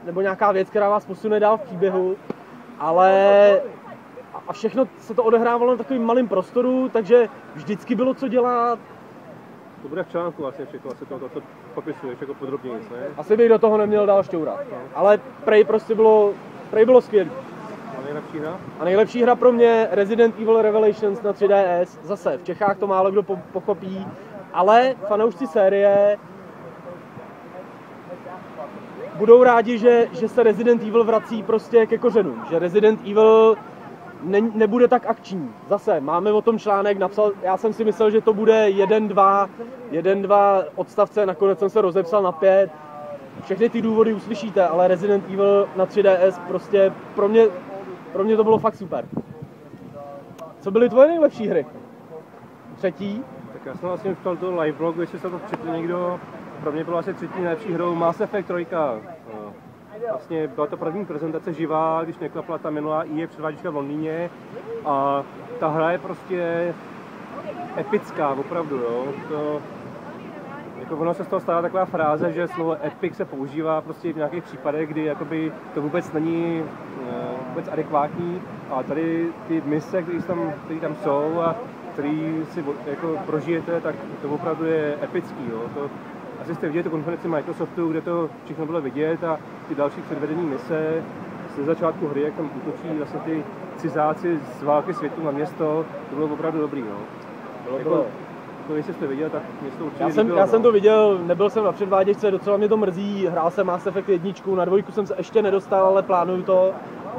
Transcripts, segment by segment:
nebo nějaká věc, která vás posune dál v příběhu, ale a všechno se to odehrávalo na takovým malým prostoru, takže vždycky bylo co dělat. To bude v článku vlastně všechno, asi to co popisuješ jako podrobněji, ne? Asi bych do toho neměl dál šťourat, ale Prey prostě bylo skvělý. A nejlepší hra? A nejlepší hra pro mě Resident Evil Revelations na 3DS. Zase, v Čechách to málo kdo pochopí, ale fanoušci série budou rádi, že se Resident Evil vrací prostě ke kořenům. Že Resident Evil nebude tak akční. Zase, máme o tom článek, já jsem si myslel, že to bude 1-2 odstavce, nakonec jsem se rozepsal na 5. Všechny ty důvody uslyšíte, ale Resident Evil na 3DS prostě pro mě to bylo fakt super. Co byly tvoje nejlepší hry? Třetí? Tak já jsem vlastně ptal do live blogu, jestli se to přečetl někdo. Pro mě byla asi třetí nejlepší hrou Mass Effect 3. Vlastně byla to první prezentace živá, když neklapla ta minulá EA předváděčka v Londýně. A ta hra je prostě epická, opravdu, jo. Jako ono se z toho stává taková fráze, že slovo epic se používá prostě v nějakých případech, kdy jakoby to vůbec není vůbec adekvátní. A tady ty mise, které tam jsou a které si jako prožijete, tak to opravdu je epický. Jo. Asi jste viděli tu konferenci Microsoftu, kde to všechno bylo vidět a ty další předvedení mise ze začátku hry, jak tam útočí vlastně ty cizáci z války světů na město, to bylo opravdu dobrý. No. Bylo. To, jestli jste viděl, tak město určitě já jsem to viděl, nebyl jsem na předváděčce, docela mě to mrzí, hrál jsem Mass Effect 1, na 2 jsem se ještě nedostal, ale plánuju to,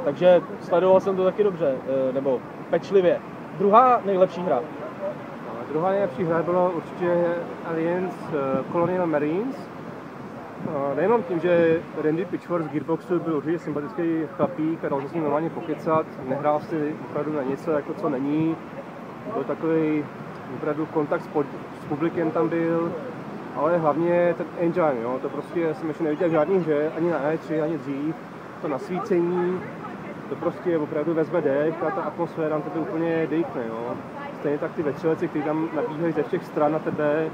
takže sledoval jsem to taky dobře, nebo pečlivě. Druhá nejlepší hra? Druhá nejlepší hra byla určitě Aliens Colonial Marines. Nejenom tím, že Randy Pitchford z Gearboxu byl určitě sympatický chlapík a dal se s ním normálně pokecat, nehrál si opravdu na něco, jako co není. Byl takový opravdu kontakt s publikem tam byl, ale hlavně ten engine, jo, to prostě jsem ještě neviděl v žádný hře, ani na E3, ani dřív. To nasvícení, to prostě opravdu vezme dech a ta atmosféra to by úplně dejchne, jo. Stejně tak ty vetřelci, kteří tam nabíhají ze všech stran na tebe,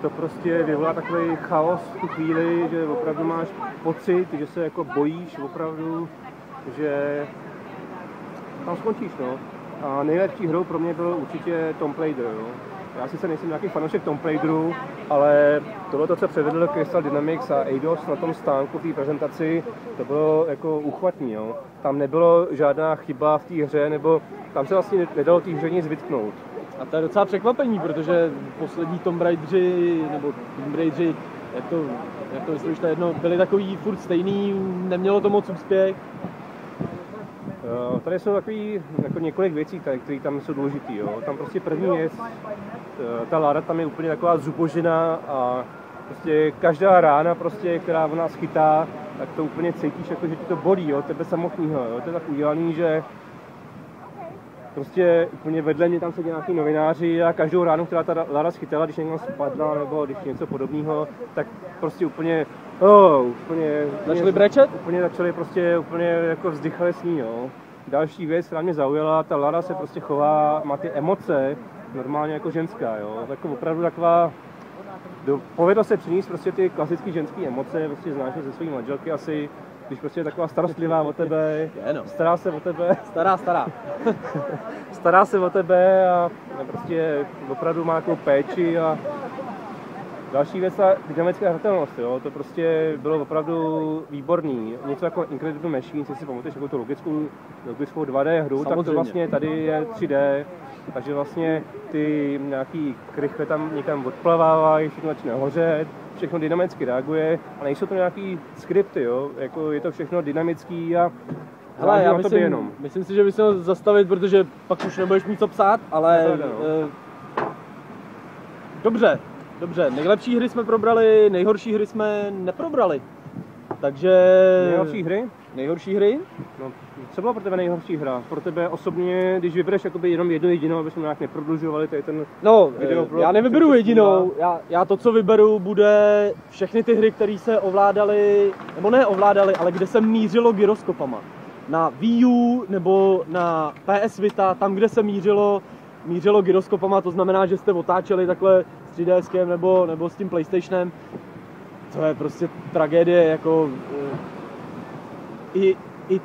to prostě vyvolá takový chaos v tu chvíli, že opravdu máš pocit, že se jako bojíš opravdu, že tam skončíš, no. A nejlepší hrou pro mě byl určitě Tomb Raider, jo. Já sice nejsem nějaký fanoušek Tomb Raideru, ale tohle, co předvedl Crystal Dynamics a Eidos na tom stánku v té prezentaci, to bylo jako úchvatný, jo. Tam nebylo žádná chyba v té hře, nebo tam se vlastně nedalo té hře nic vytknout. A to je docela překvapení, protože poslední Tomb Raideri, jak to myslíš, to jedno, byli takový furt stejný, nemělo to moc úspěch. Tady jsou takový jako několik věcí, které tam jsou důležité. Tam prostě první věc, ta Lara tam je úplně taková zubožená a prostě každá rána, prostě, která v nás chytá, tak to úplně cítíš, jako, že ti to bolí, jo, tebe samotného. To je tak udělaný, že prostě úplně vedle mě tam sedí nějaký novináři a každou ránu, která ta Lara schytala, když někdo spadla nebo když něco podobného, tak prostě úplně začali brečet? Úplně začali prostě jako vzdychali s ní, jo. Další věc, která mě zaujala, ta Lara se prostě chová, má ty emoce normálně jako ženská, jo. Jako opravdu taková, povedlo se přinést prostě ty klasické ženské emoce, prostě znáš ze své manželky asi, když prostě je taková starostlivá o tebe, stará se o tebe. Stará se o tebe a prostě opravdu má takovou péči a další věc, ta dynamická hratelnost, jo, to prostě bylo opravdu výborný. Něco jako Incredible Machines, jestli si pamatuješ jako tu logickou 2D hru, samozřejmě. Tak to vlastně tady je 3D, takže vlastně ty nějaký krychle tam někam odplavávají, všechno začne hořet, všechno dynamicky reaguje a nejsou to nějaký skripty, jo, jako je to všechno dynamický a hele, já myslím si, že bys měl zastavit, protože pak už nebudeš mít co psát, ale Dobře, nejlepší hry jsme probrali, nejhorší hry jsme neprobrali. Takže... Nejhorší hry? No, co byla pro tebe nejhorší hra? Pro tebe osobně, když vybereš jakoby jenom jednu jedinou, abychom nějak neprodlužovali tady ten videoblog? Já nevyberu jedinou, já to, co vyberu, bude všechny ty hry, které se ovládaly, nebo ne ovládaly, ale kde se mířilo gyroskopama. Na Wii U nebo na PS Vita, tam, kde se mířilo gyroskopama, to znamená, že jste otáčeli takhle s 3DSkem nebo s tím PlayStationem. to je prostě tragédie, jako i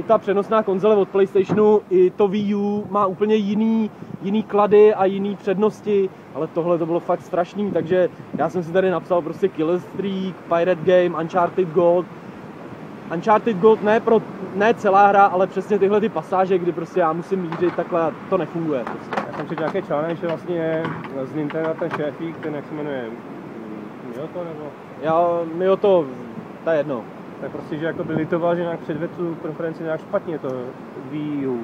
ta přenosná konzole od PlayStationu, i to Wii U má úplně jiný klady a jiný přednosti, ale tohle to bylo fakt strašný, takže já jsem si tady napsal prostě Killer Streak, Pirate Game, Uncharted Gold. Uncharted Gold ne celá hra, ale přesně tyhle ty pasáže, kdy prostě já musím mířit, takhle to nefunguje prostě. Já jsem četl nějaký článek, že vlastně z Nintendo ten šéfík, ten jak se jmenuje, Miyoto nebo? Miyoto, to je jedno. Tak prostě, že jako by litoval, že nějak předvedl tu konferenci nějak špatně, to Wii U.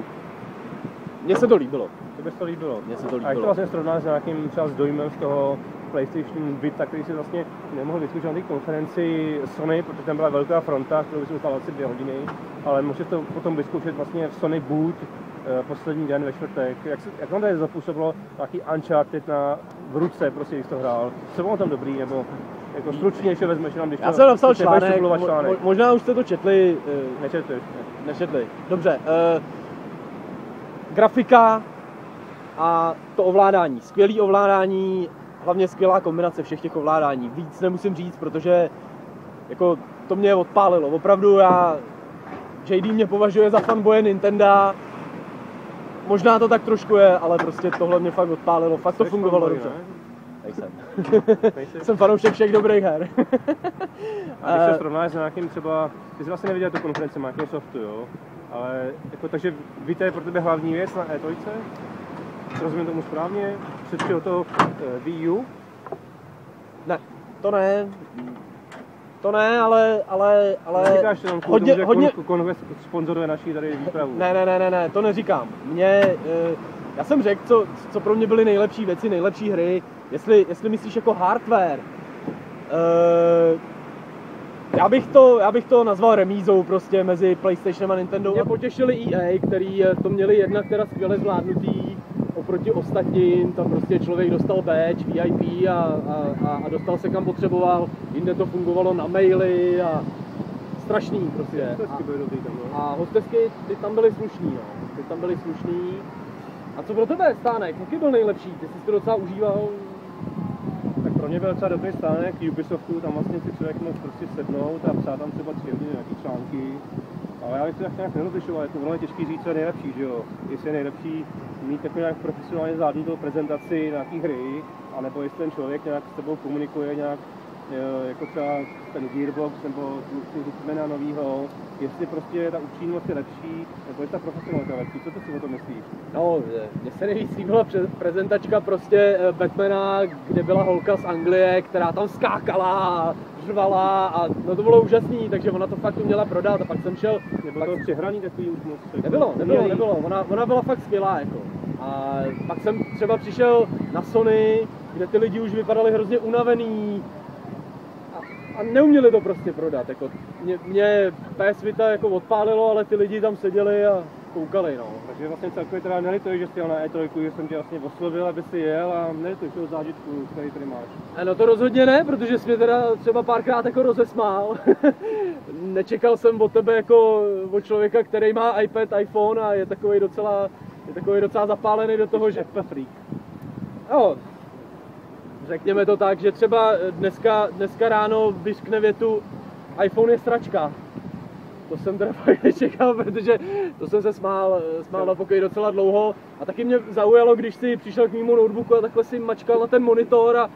Mně se to líbilo. Tebe se to líbilo? Mně se to líbilo. A jak to vlastně srovnáš s nějakým třeba s dojmem z toho PlayStation Vita, který si vlastně nemohl vyzkoušet na té konferenci Sony, protože tam byla velká fronta, kterou jsem stál asi 2 hodiny, ale můžete to potom vyzkoušet vlastně v Sony Boot poslední den ve čtvrtek. Jak vám tady zapůsobilo nějaký Uncharted v ruce, prostě, když to hrál? Co bylo tam dobrý, nebo jako stručně ještě vezmeš nám, když já jsem napsal článek, možná už jste to četli. Nečetli. Dobře. Grafika a to ovládání. Skvělý ovládání, hlavně skvělá kombinace všech těch ovládání. Víc nemusím říct, protože jako to mě odpálilo. Opravdu JD mě považuje za fanboje Nintendo. Možná to tak trošku je, ale prostě tohle mě fakt odpálilo. Fakt to fungovalo dobře. Nejsem. Jsem fanoušek všech dobrých her. A když se srovnáš s nějakým třeba, ty jsi vlastně neviděl tu konferenci Microsoftu, jo? Ale jako, takže Vita je pro tebe hlavní věc na E3? Rozumím tomu správně? Předtím toho Wii U? Ne, to ne, ale neříkáš jenom hodně Conquest sponzoruje naší tady výpravu. Ne, to neříkám. Já jsem řekl, co pro mě byly nejlepší věci, nejlepší hry. Jestli myslíš jako hardware, já bych to nazval remízou prostě mezi PlayStationem a Nintendo. Mě potěšili EA, který to měli jednak teda skvěle zvládnutý oproti ostatním, tam prostě člověk dostal badge, VIP a dostal se kam potřeboval, jinde to fungovalo na maily a strašný prostě. A hostesky, ty tam byly slušný, A co pro tebe stánek? Jaký byl nejlepší? Ty jsi to docela užíval? Tak pro mě byl docela dobrý stánek Ubisoftu, tam vlastně si člověk mohl prostě sednout a psát tam třeba 3 hodiny nějaký články. Ale já bych to nějak nerozlišoval, je to velmi těžký říct, co je nejlepší, že jo? Jestli je nejlepší mít takový nějak profesionálně zvládnutou prezentaci nějaký hry, anebo jestli ten člověk nějak s tebou komunikuje nějak, jako třeba ten Gearbox nebo ty Hitmana novýho, jestli prostě ta upřímnost je lepší, nebo je ta profesionalita lepší, co ty si o tom myslíš? No, mně se nejvíc líbila prezentačka prostě Batmana, kde byla holka z Anglie, která tam skákala, řvala a no to bylo úžasný, takže ona to fakt uměla prodat a pak jsem šel... Nebylo to přehraný takový už moc? Nebylo, ona byla fakt skvělá jako. A pak jsem třeba přišel na Sony, kde ty lidi už vypadali hrozně unavený, a neuměli to prostě prodat, jako mě PS Vita jako odpálilo, ale ty lidi tam seděli a koukali, no. Takže vlastně celkově teda nelituji, že jsi jel na E3, že jsem tě vlastně oslovil, aby si jel a nelituji toho zážitku, který tady máš. No to rozhodně ne, protože jsi mě teda třeba párkrát jako rozesmál. Nečekal jsem od tebe jako od člověka, který má iPad, iPhone a je takový docela zapálený do toho, že... freak. Jo. Řekněme to tak, že třeba dneska ráno vyřkne větu iPhone je sračka. To jsem teda fakt nečekal, protože to jsem se smál na pokoji docela dlouho. A taky mě zaujalo, když si přišel k mému notebooku a takhle si mačkal na ten monitor a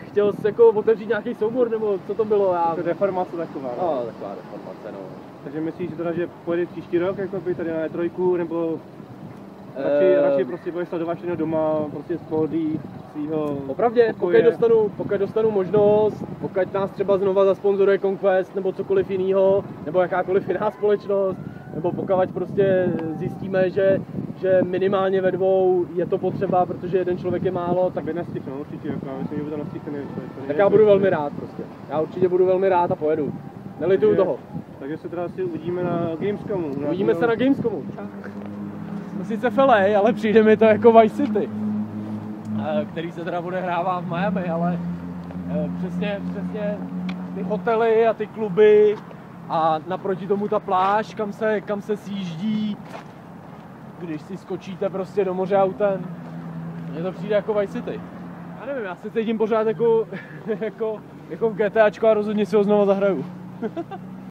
chtěl jsi jako otevřít nějaký soubor, nebo co to bylo? To je deformace taková. No, taková deformace, no. Takže myslíš, že pojede příští rok jako by tady na E3, nebo radši prostě budeš sledovat všechno doma, prostě z pohodlí svýho opravdě, pokud dostanu možnost, pokud nás třeba znova zasponzoruje Conquest nebo cokoliv jiného, nebo jakákoliv jiná společnost, nebo pokud prostě zjistíme, že minimálně ve 2 je to potřeba, protože jeden člověk je málo, tak nestichnu určitě, jako já myslím, že by to nestichne. Tak já budu velmi rád prostě. Já určitě budu velmi rád a pojedu. Nelituju toho. Takže se teda asi uvidíme na Gamescomu. Uvidíme se na Gamescomu. Jsme sice v LA, ale přijde mi to jako Vice City, který se teda odehrává v Miami, ale přesně ty hotely a ty kluby a naproti tomu ta pláž, kam se sjíždí, když si skočíte prostě do moře autem. Mně to přijde jako Vice City. Já nevím, já se cítím pořád jako Jako v GTAčku a rozhodně si ho znovu zahraju.